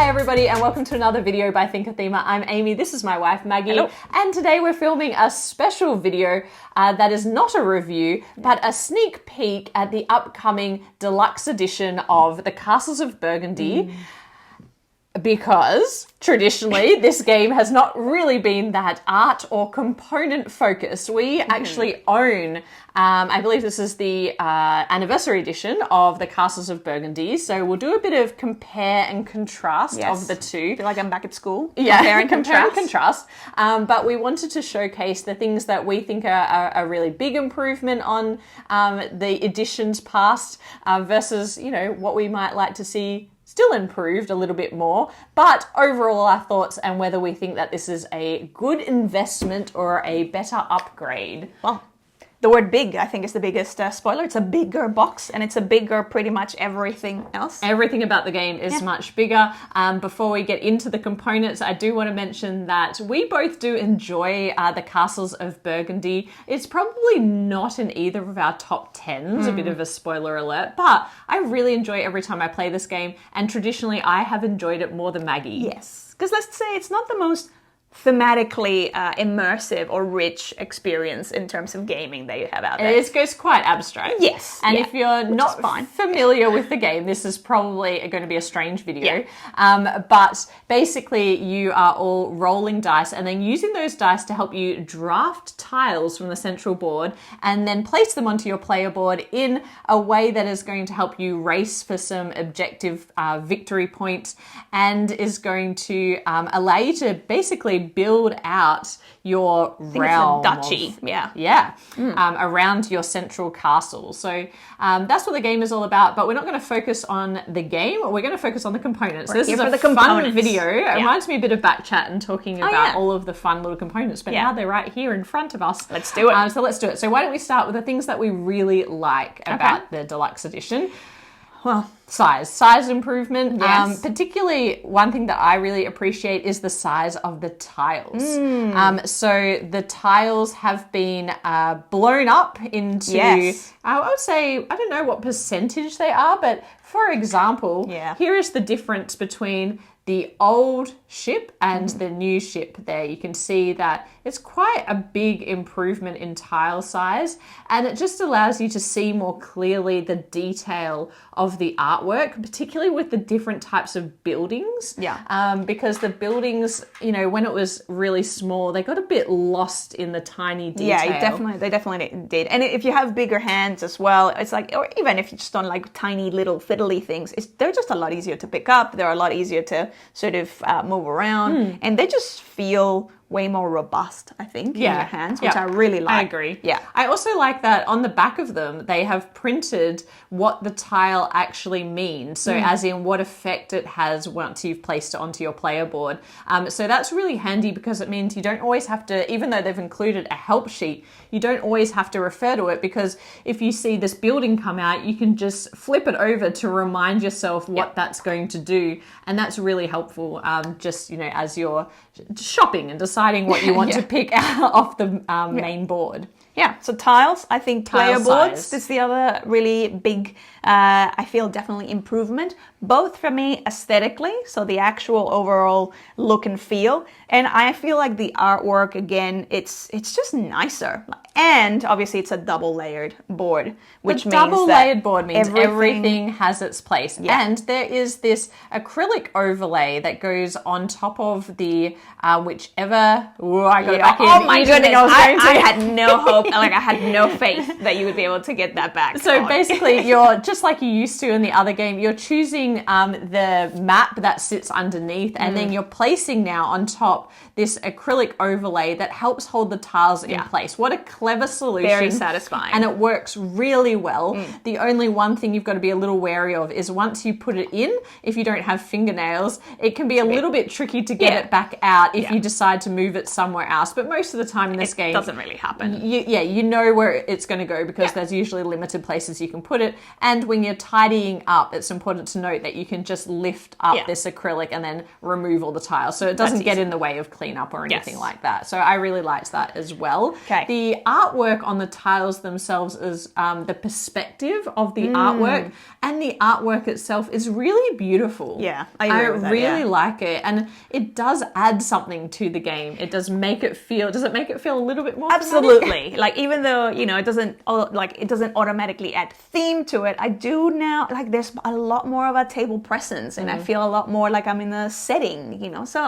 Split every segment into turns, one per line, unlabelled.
Hi everybody and welcome to another video by ThinkerThemer. I'm Amy, this is my wife Maggie.
Hello.
And today we're filming a special video that is not a review but a sneak peek at the upcoming deluxe edition of the Castles of Burgundy. Because traditionally this game has not really been that art or component focused. We actually own, I believe this is the anniversary edition of the Castles of Burgundy. So we'll do a bit of compare and contrast of the two.
I feel like I'm back at school.
Yeah,
compare and contrast.
But we wanted to showcase the things that we think are a really big improvement on the editions past versus, you know, what we might like to see still improved a little bit more, but overall our thoughts and whether we think that this is a good investment or a better upgrade.
Well, the word big, I think, is the biggest spoiler. It's a bigger box and it's a bigger pretty much everything else.
Everything about the game is much bigger. Before we get into the components, I do want to mention that we both do enjoy the Castles of Burgundy. It's probably not in either of our top 10s, a bit of a spoiler alert, but I really enjoy every time I play this game, and traditionally I have enjoyed it more than Maggie.
Yes, because let's say it's not the most thematically immersive or rich experience in terms of gaming that you have out there.
It goes quite abstract.
Yes.
And if you're not familiar with the game, this is probably going to be a strange video. But basically you are all rolling dice and then using those dice to help you draft tiles from the central board and then place them onto your player board in a way that is going to help you race for some objective victory points and is going to allow you to basically build out your realm.
It's a duchy,
around your central castle. So that's what the game is all about, but we're not going to focus on the game, we're going to focus on the components. So this is a fun video. It reminds me a bit of Backchat and talking about all of the fun little components, but now they're right here in front of us.
Let's do it.
So let's do it. So why don't we start with the things that we really like about the deluxe edition?
Well,
size improvement.
Yes.
Particularly one thing that I really appreciate is the size of the tiles. So the tiles have been blown up into, I would say, I don't know what percentage they are, but for example, here is the difference between the old ship and the new ship there. You can see that it's quite a big improvement in tile size, and it just allows you to see more clearly the detail of the artwork, particularly with the different types of buildings. Because the buildings, you know, when it was really small, they got a bit lost in the tiny detail.
Yeah, they definitely did. And if you have bigger hands as well, it's like, or even if you just don't like tiny little fiddly things, they're just a lot easier to pick up. They're a lot easier to sort of move around, and they just feel way more robust, I think, in your hands, which I really like.
I agree.
Yeah.
I also like that on the back of them, they have printed what the tile actually means. So as in what effect it has once you've placed it onto your player board. So that's really handy because it means you don't always have to, even though they've included a help sheet, you don't always have to refer to it, because if you see this building come out, you can just flip it over to remind yourself what that's going to do. And that's really helpful, just, you know, as you're shopping and deciding what you want to pick out off the main board.
Yeah, so tiles, I think player boards is the other really big, I feel definitely improvement, both for me aesthetically, so the actual overall look and feel, and I feel like the artwork, again, it's just nicer. And obviously it's a double layered board, which means
double layered board means everything has its place. And there is this acrylic overlay that goes on top of the whichever. I got it back in.
Oh my goodness! I had no hope. Like I had no faith that you would be able to get that back.
So basically, you're just like you used to in the other game. You're choosing the map that sits underneath, and then you're placing now on top this acrylic overlay that helps hold the tiles in place. What a clever solution.
Very satisfying.
And it works really well. The only one thing you've got to be a little wary of is once you put it in, if you don't have fingernails, it can be a little bit tricky to get it back out if you decide to move it somewhere else. But most of the time in this game,
it doesn't really happen.
You know where it's going to go because there's usually limited places you can put it. And when you're tidying up, it's important to note that you can just lift up this acrylic and then remove all the tiles. So it doesn't get in the way of cleanup or anything like that. So I really liked that as well.
Okay.
The artwork on the tiles themselves is the perspective of the artwork, and the artwork itself is really beautiful.
Yeah, I agree with that,
really like it, and it does add something to the game. It does make it feel. Does it make it feel a little bit more?
Absolutely. Like, even though it doesn't automatically add theme to it, I do now like there's a lot more of a table presence, and I feel a lot more like I'm in a setting. So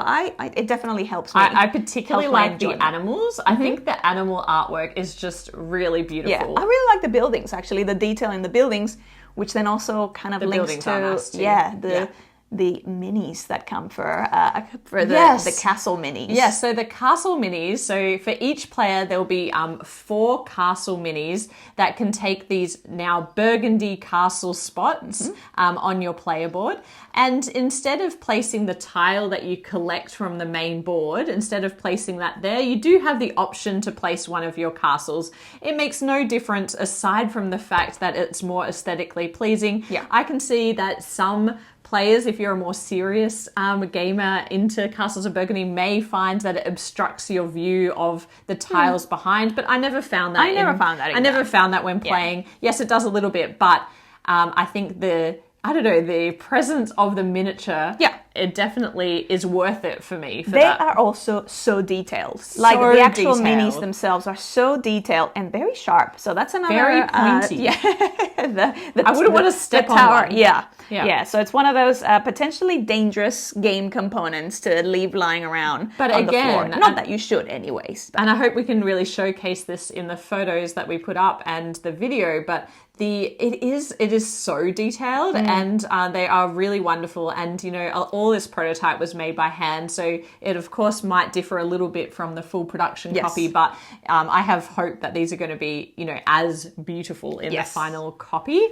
it definitely helps me.
I particularly like the animals. I think the animal artwork is just really beautiful.
Yeah, I really like the buildings, actually, the detail in the buildings, which then also kind of links to the minis that come for the castle minis.
Yes, so the castle minis, so for each player there'll be 4 castle minis that can take these now Burgundy castle spots on your player board. And instead of placing the tile that you collect from the main board, instead of placing that there, you do have the option to place one of your castles. It makes no difference aside from the fact that it's more aesthetically pleasing.
Yeah.
I can see that some players, if you're a more serious gamer into Castles of Burgundy, may find that it obstructs your view of the tiles behind, but I never found that.
I never
found that when playing. Yes, it does a little bit, but I think the presence of the miniature, it definitely is worth it for me.
They are also so detailed. Like, the actual minis themselves are so detailed and very sharp. So that's another...
Very pointy.
I
wouldn't want to step on
tower.
one.
Yeah. So it's one of those potentially dangerous game components to leave lying around on the floor. Not that you should anyways.
And I hope we can really showcase this in the photos that we put up and the video, but it is so detailed, and they are really wonderful. And all this prototype was made by hand, so it of course might differ a little bit from the full production copy, but I have hope that these are going to be as beautiful in the final copy.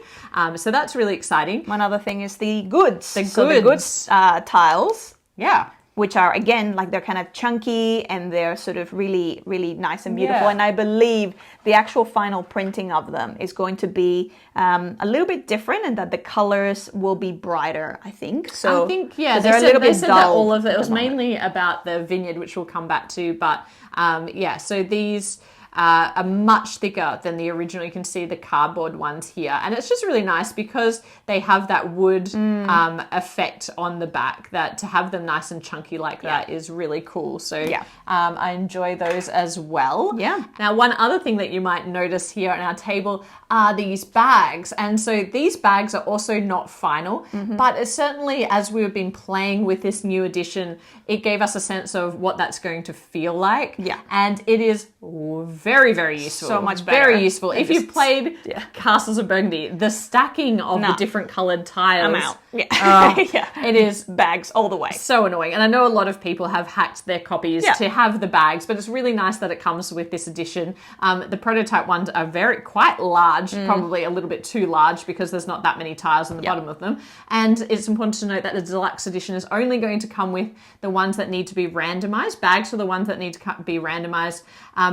So that's really exciting.
One other thing is the goods. The goods tiles.
Yeah.
Which are, again, like, they're kind of chunky and they're sort of really, really nice and beautiful.
Yeah.
And I believe the actual final printing of them is going to be a little bit different, and that the colors will be brighter, I think. So
I think,
they're a little bit dull.
That all of it was mainly about the vineyard, which we'll come back to. But so these are much thicker than the original. You can see the cardboard ones here, and it's just really nice because they have that wood effect on the back. That to have them nice and chunky like that is really cool. So I enjoy those as well.
Yeah.
Now, one other thing that you might notice here on our table are these bags, and so these bags are also not final, but it's certainly, as we've been playing with this new edition, it gave us a sense of what that's going to feel like.
Yeah.
And it is very, very useful.
So much better.
Very useful. If you've played Castles of Burgundy, the stacking of the different coloured tiles.
I'm out. Yeah.
It is
bags all the way.
So annoying. And I know a lot of people have hacked their copies to have the bags, but it's really nice that it comes with this edition. The prototype ones are quite large, probably a little bit too large because there's not that many tiles on the bottom of them. And it's important to note that the deluxe edition is only going to come with the ones that need to be randomized. Bags are the ones that need to be randomized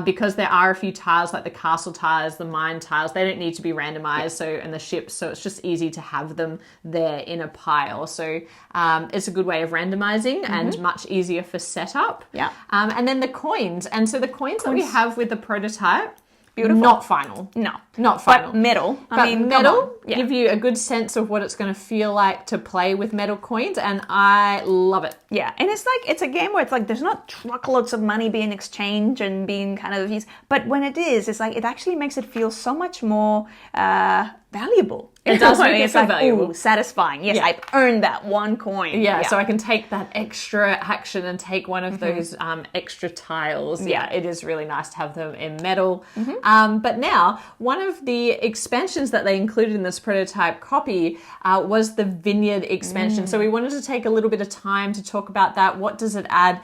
because there are a few tiles like the castle tiles, the mine tiles. They don't need to be randomized, and the ships, so it's just easy to have them there in a pile. So it's a good way of randomizing and much easier for setup.
Yeah.
And then the coins. And so the coins that we have with the prototype,
beautiful.
Not final.
No.
Not final.
But metal.
Metal give you a good sense of what it's going to feel like to play with metal coins, and I love it.
Yeah, and it's a game where it's like there's not truckloads of money being exchanged and being kind of used, but when it is, it's like it actually makes it feel so much more valuable.
It does make it feel valuable.
Ooh, satisfying. Yes, I've earned that one coin.
Yeah, so I can take that extra action and take one of those extra tiles. Yeah, it is really nice to have them in metal. But now, one of the expansions that they included in this prototype copy was the vineyard expansion. So we wanted to take a little bit of time to talk about that. What does it add?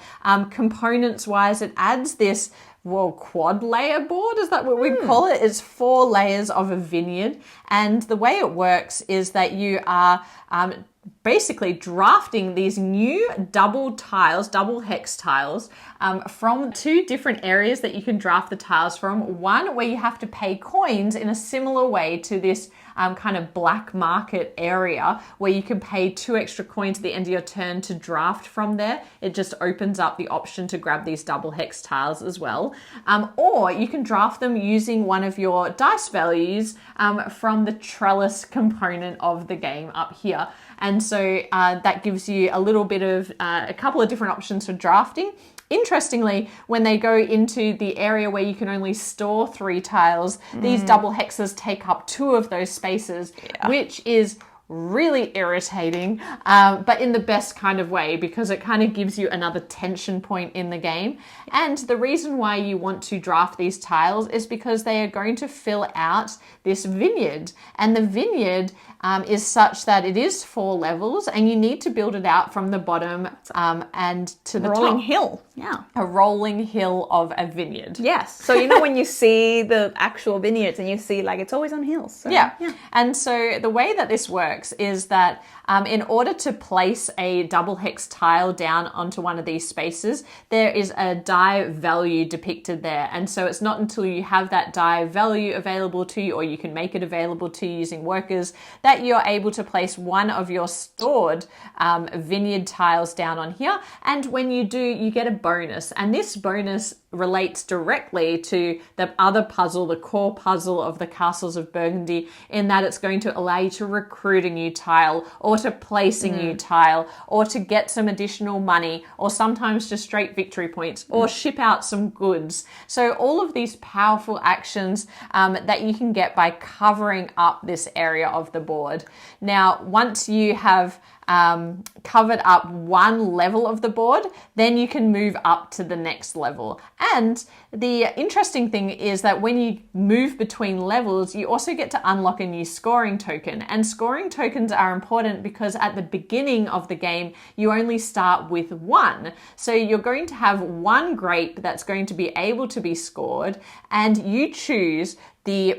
Components-wise, it adds this quad layer board, is that what we call it? It's 4 layers of a vineyard. And the way it works is that you are basically drafting these new double hex tiles from 2 different areas that you can draft the tiles from. One where you have to pay coins in a similar way to this kind of black market area where you can pay 2 extra coins at the end of your turn to draft from there. It just opens up the option to grab these double hex tiles as well. Or you can draft them using one of your dice values from the trellis component of the game up here. And so that gives you a little bit of a couple of different options for drafting. Interestingly, when they go into the area where you can only store 3 tiles, these double hexes take up 2 of those spaces, which is really irritating, but in the best kind of way, because it kind of gives you another tension point in the game. And the reason why you want to draft these tiles is because they are going to fill out this vineyard, and the vineyard is such that it is 4 levels, and you need to build it out from the bottom and to the
rolling
top.
hill. Yeah.
A rolling hill of a vineyard.
Yes. So you know when you see the actual vineyards and you see like it's always on hills. So,
yeah. And so the way that this works is that in order to place a double hex tile down onto one of these spaces, there is a die value depicted there. And so it's not until you have that die value available to you, or you can make it available to you using workers, that you're able to place one of your stored vineyard tiles down on here. And when you do, you get a bonus. And this bonus relates directly to the other puzzle, the core puzzle of the Castles of Burgundy, in that it's going to allow you to recruit a new tile, or to place a new tile, or to get some additional money, or sometimes just straight victory points, or ship out some goods. So all of these powerful actions that you can get by covering up this area of the board. Now, once you have covered up one level of the board, then you can move up to the next level. And the interesting thing is that when you move between levels, you also get to unlock a new scoring token. And scoring tokens are important because at the beginning of the game, you only start with 1. So you're going to have 1 grape that's going to be able to be scored, and you choose the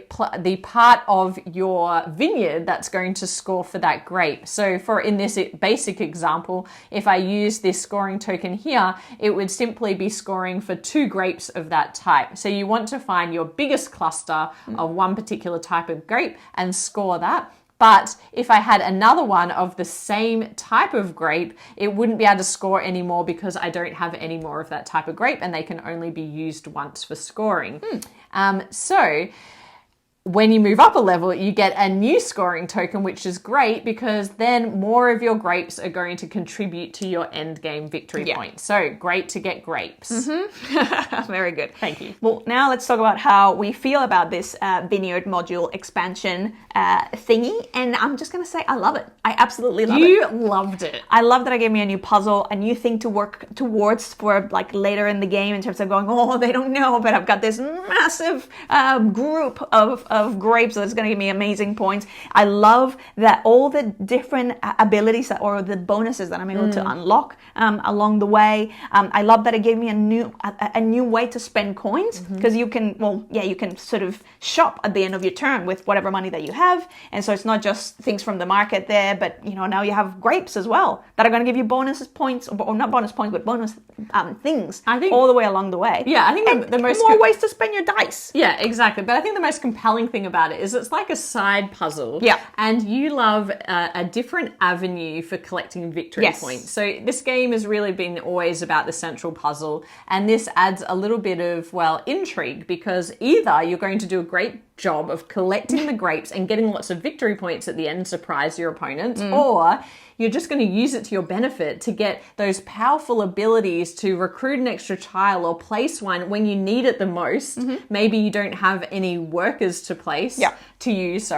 part of your vineyard that's going to score for that grape. So for in this basic example, if I use this scoring token here, it would simply be scoring for 2 grapes of that type. So you want to find your biggest cluster of one particular type of grape and score that. But if I had another one of the same type of grape, it wouldn't be able to score anymore because I don't have any more of that type of grape, and they can only be used once for scoring. So when you move up a level, you get a new scoring token, which is great because then more of your grapes are going to contribute to your end game victory point. So great to get grapes.
Very good.
Thank you.
Well, now let's talk about how we feel about this vineyard module expansion thingy. And I'm just going to say, I love it. I absolutely love it.
You loved it.
I love that it gave me a new puzzle, a new thing to work towards for like later in the game in terms of going, oh, they don't know, but I've got this massive group of grapes that's going to give me amazing points. I love that all the different abilities or the bonuses that I'm able to unlock along the way. I love that it gave me a new way to spend coins, because you can, you can sort of shop at the end of your turn with whatever money that you have. And so it's not just things from the market there, but now you have grapes as well that are going to give you bonus points, or not bonus points, but bonus things, I think, all the way along the way.
Yeah, I think the most
more ways to spend your dice.
Yeah, exactly. But I think the most compelling thing about it is it's like a side puzzle.
Yeah.
And you love a different avenue for collecting victory points. So this game has really been always about the central puzzle, and this adds a little bit of, intrigue, because either you're going to do a great job of collecting the grapes and getting lots of victory points at the end, surprise your opponents, or you're just going to use it to your benefit to get those powerful abilities to recruit an extra tile or place one when you need it the most. Maybe you don't have any workers to place, to use,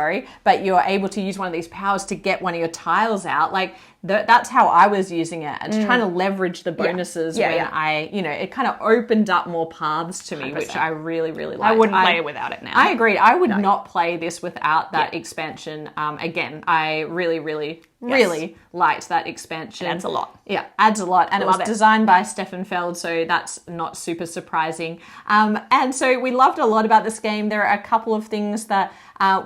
but you're able to use one of these powers to get one of your tiles out. Like, that's how I was using it, and trying to leverage the bonuses it kind of opened up more paths to me, 100%. Which I really, really liked.
I wouldn't play it without it now.
I agreed. I would not play this without that expansion. Again, I really, really, really liked that expansion.
It adds a lot.
Yeah, adds a lot. And it was designed by Stefan Feld, so that's not super surprising. And so we loved a lot about this game. There are a couple of things that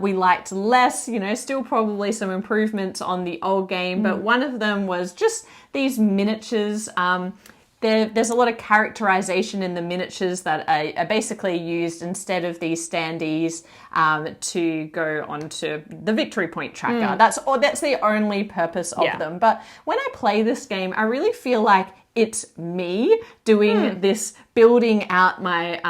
we liked less, still probably some improvements on the old game, but one of them was just these miniatures. there's a lot of characterization in the miniatures that are basically used instead of these standees to go onto the victory point tracker. That's the only purpose of them. But when I play this game, I really feel like it's me doing this, building out my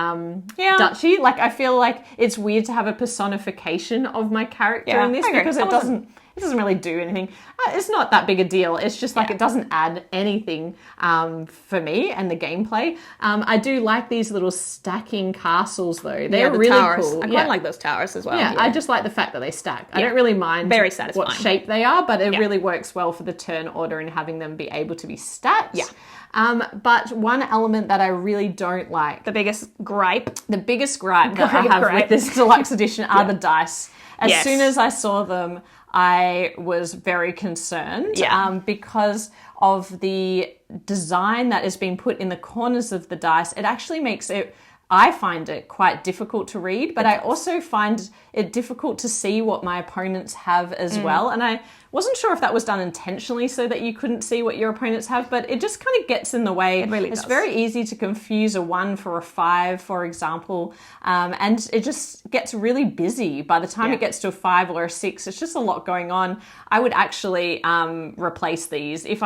duchy. Like, I feel like it's weird to have a personification of my character in this because it doesn't really do anything. It's not that big a deal. It's just like it doesn't add anything for me and the gameplay. I do like these little stacking castles though. They're really
towers.
cool.
I quite like those towers as well.
Yeah, I just like the fact that they stack. I don't really mind
Very satisfying.
what shape they are, but it really works well for the turn order and having them be able to be stacked.
Yeah.
But one element that I really don't like,
The biggest gripe
that I have with this deluxe edition are the dice. As
Yes.
soon as I saw them, I was very concerned because of the design that has been put in the corners of the dice. It actually makes it, I find it quite difficult to read, but I also find it difficult to see what my opponents have as well. And I wasn't sure if that was done intentionally so that you couldn't see what your opponents have, but it just kind of gets in the way.
It really
does.
does.
Very easy to confuse a 1 for a 5, for example, and it just gets really busy. By the time it gets to a 5 or a 6, it's just a lot going on. I would actually replace these. If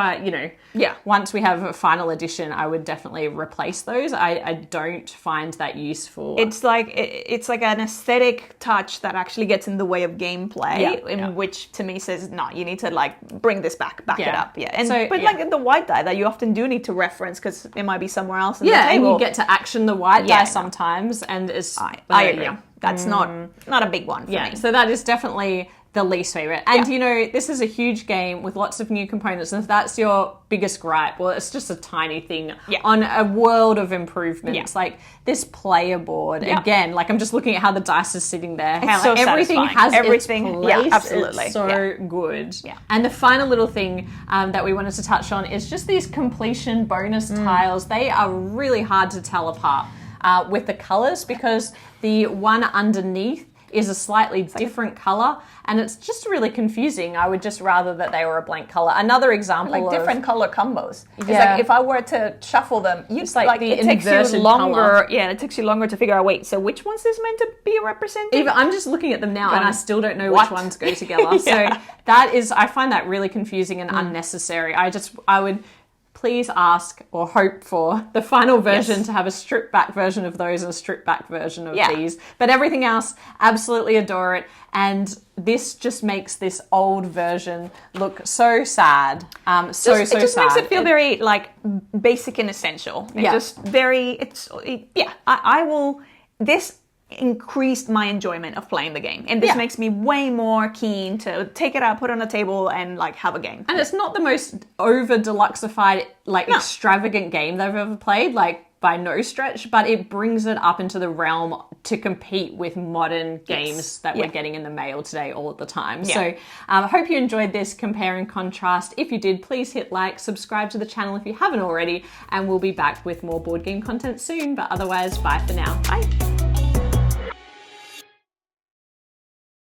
once we have a final edition, I would definitely replace those. I don't find that useful.
It's like an aesthetic touch that actually gets in the way of gameplay, which to me says, no, you need to like bring this back it up. Yeah. And like the white die that you often do need to reference because it might be somewhere else in the table.
And you get to action the white die sometimes, and it's
I agree. That's not a big one for me.
So that is definitely the least favorite. And this is a huge game with lots of new components, and if that's your biggest gripe, well, it's just a tiny thing on a world of improvements. Like this player board, again, like I'm just looking at how the dice is sitting there.
It's so
everything has
everything
its place.
Yeah, absolutely.
It's so good. And the final little thing that we wanted to touch on is just these completion bonus tiles. They are really hard to tell apart with the colors because the one underneath is a slightly different color, and it's just really confusing. I would just rather that they were a blank color. Another example of
different color combos. It's like if I were to shuffle them,
it's like the
it takes you longer.
Color.
Yeah, it takes you longer to figure out. Wait, so which one's this meant to be representing?
Even I'm just looking at them now, and I still don't know which ones go together. So that is, I find that really confusing and unnecessary. I would please ask or hope for the final version to have a stripped back version of those and a stripped back version of these. But everything else, absolutely adore it. And this just makes this old version look so sad. It just
makes it feel very like basic and essential. This increased my enjoyment of playing the game, and this makes me way more keen to take it out, put it on the table, and like have a game.
And it's not the most over deluxified, extravagant game that I've ever played, like by no stretch, but it brings it up into the realm to compete with modern games that we're getting in the mail today all the time. So I hope you enjoyed this compare and contrast. If you did, please hit like, subscribe to the channel if you haven't already, and we'll be back with more board game content soon. But otherwise, bye for now.
Bye.